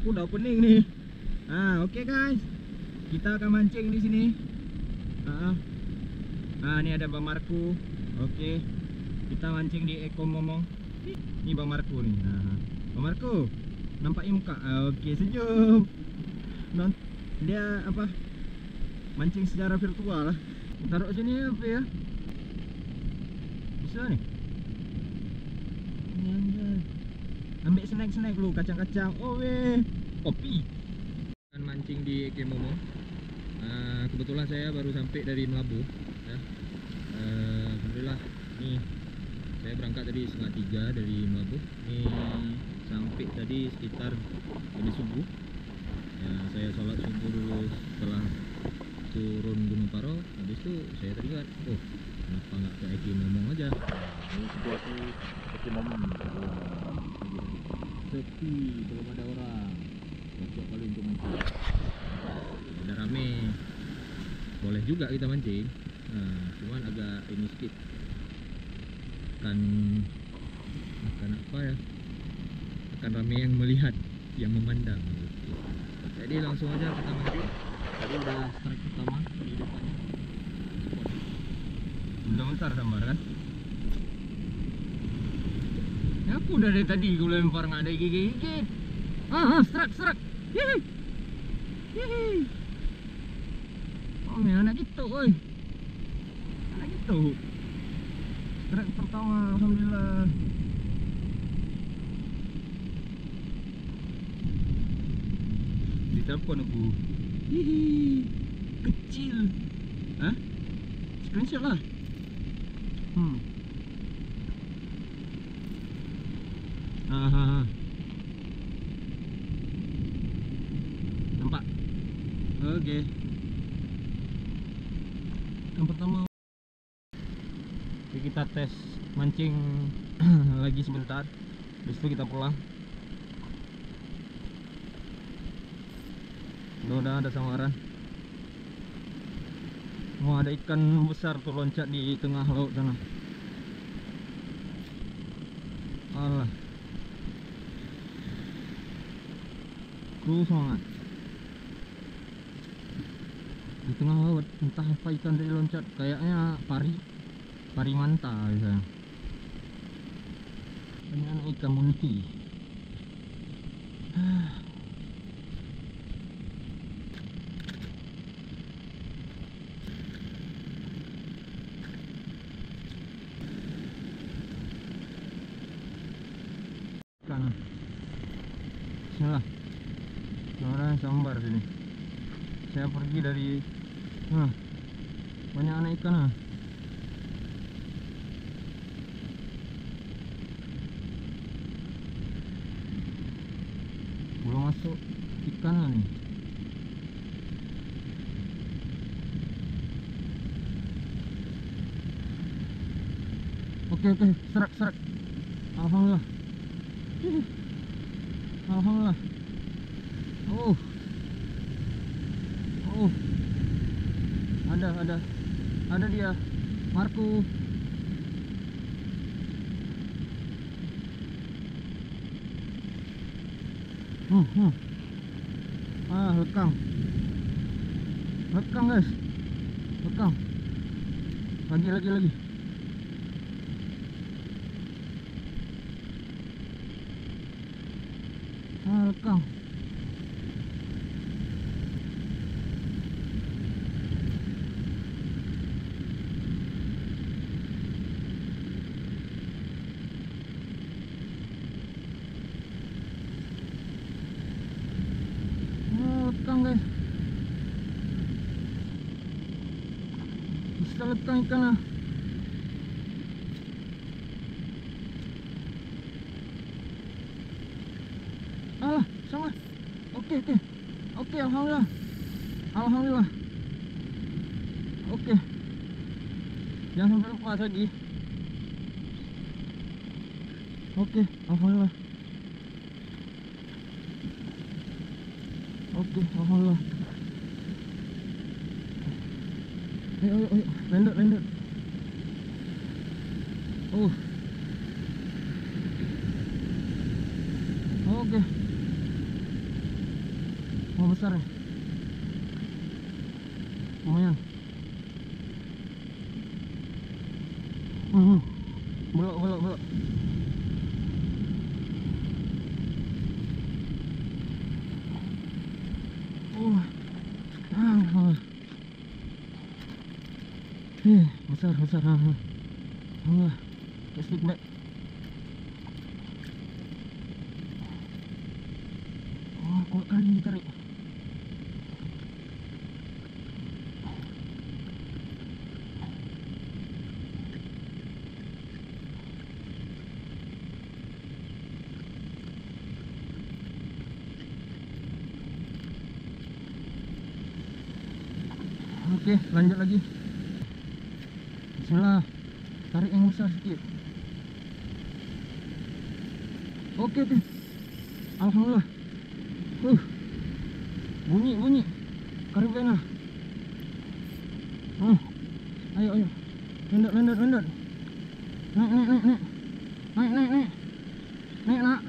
aku dah pening ni. Okey guys. Kita akan mancing di sini. Ni ada Bang Marco. Okey. Kita mancing di Eko Momong. Ni Bang Marco ni. Bang Marco, nampaknya muka. Okey, senyum. Dia apa? Mancing secara virtual lah. Taruh sini apa ya? Bisa ni. Ambil snack-snack dulu, kacang-kacang. Oh weh, kopi. Kan mancing di Eko Momong. Kebetulan saya baru sampai dari Melabu ya. Alhamdulillah. Nih, saya berangkat tadi 2:30 dari Melabu. Nih, sampai tadi sekitar habis subuh ya. Saya sholat subuh dulu setelah turun Gunung Paro. Habis itu saya teringat, oh kenapa nggak ke Eko Momong aja. Ini situasi Eko Momong sepi, belum ada orang. Cocok kali untuk mancing. Udah rame, boleh juga kita mancing. Cuman agak ini sedikit, akan apa ya, akan rame yang melihat, yang memandang. Jadi langsung aja kita mancing. Tadi udah strike pertama di depannya. Bentar sambar kan? Ya, aku udah dari tadi gue lempar nggak ada gigit-gigit. Strike. Hihi. Oh, ini anak gitu, oi. Anak gitu. Strike pertama, alhamdulillah. Ditelepon aku. Hihi. Kecil. Screenshot lah. Nampak? Oke. Yang pertama. Jadi kita tes mancing lagi sebentar. Habis itu kita pulang. Udah ada samaran. Wah, ada ikan besar tuh loncat di tengah laut sana. Alah. Semangat. Di tengah laut, entah apa ikan tadi loncat. Kayaknya pari manta misalnya. Ini anak ikan munti. Ikan. Bismillah. Orang sambar sini. Saya pergi dari banyak anak ikan. Belum masuk ikan nih. Oke, serak. Alhamdulillah. Alhamdulillah. Oh, ada dia, Marco. Lekang guys, lekang. Lagi. Lekang. Guys, bisa lekang ikan. Alah, sama. Oke, alhamdulillah. Oke, jangan sampai lepas lagi. Oke, alhamdulillah. Oke, alhamdulillah. Ayo, landed. Oke. besar nih. Lumayan. Belok. Besar. Stick back. Kuat kali ditarik. Oke, lanjut lagi. Bismillah. Tarik yang besar sedikit. Oke. Alhamdulillah. Bunyi. Karibena. Ayo. Landot. Naik. Naik, nak.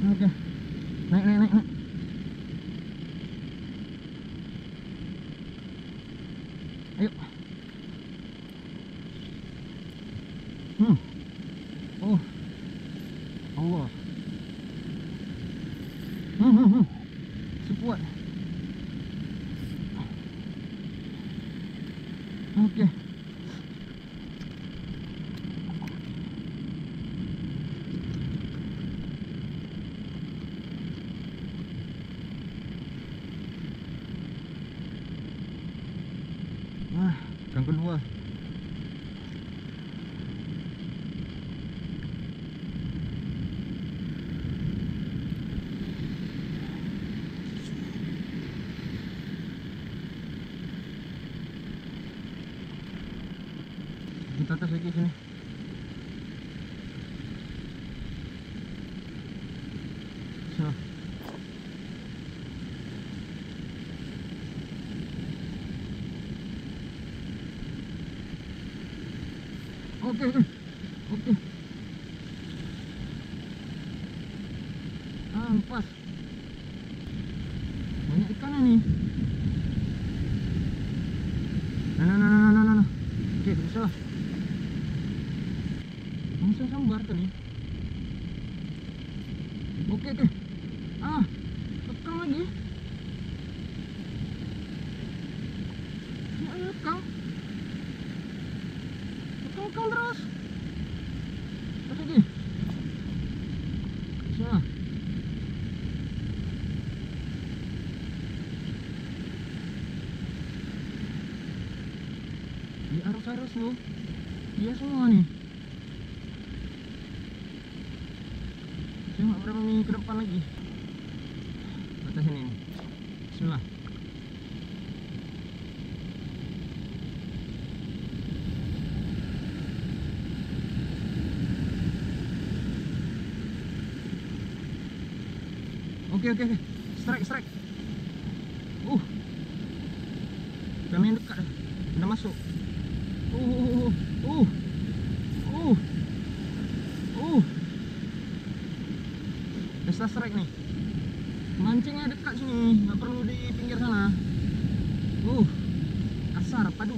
Oke. Naik. Ayo. Oh. Allah. Sekuat. Oke. Yang kedua. Kita atas lagi sini. So. Oke. Lepas. Banyak ikan nih. Nah. Oke, bisa lah. Langsung sambar tadi. Oke. Tekan lagi. Ya, tekan terus. Terus lagi. Bisa. Di arus lu. Iya semua nih. Saya nggak berapa minggu ke depan lagi. Atas sini nih. Bismillah. Oke. Strike. Udah main dekat dah. Udah masuk. Bisa strike nih. Mancingnya dekat sini, nggak perlu di pinggir sana. Kasar, padu.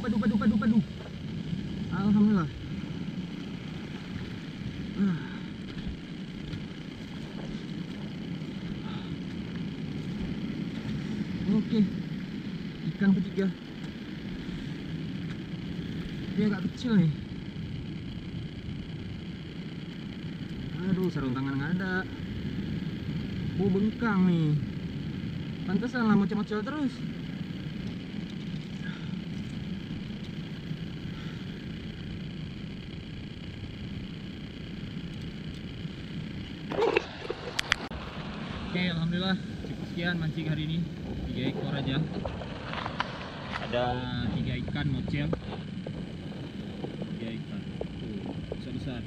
Alhamdulillah. Oke. Ikan ketiga. Dia agak kecil nih. Aduh, sarung tangan nggak ada. Bengkang nih. Pantesan lah mocel-mocel terus. Oke, alhamdulillah cukup sekian mancing hari ini. 3 ekor aja. Ada 3 ikan mocel. 3 ikan. Tuh, besar.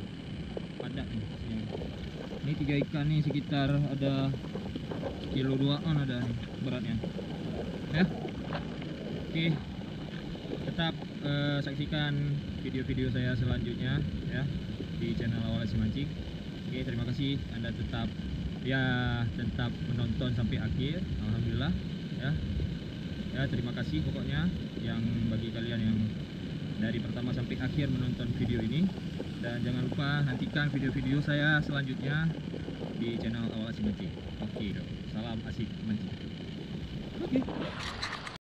Padat nih. Ini 3 ikan nih sekitar ada kilo 2-an ada nih beratnya. Ya. Oke. Tetap saksikan video-video saya selanjutnya ya di channel Awal Mancing. Oke, terima kasih Anda tetap ya tetap menonton sampai akhir. Alhamdulillah ya. Ya, terima kasih pokoknya yang bagi kalian yang dari pertama sampai akhir menonton video ini. Dan jangan lupa nantikan video-video saya selanjutnya di channel Awal Asik Mancing. Oke, salam asik mancing. Oke.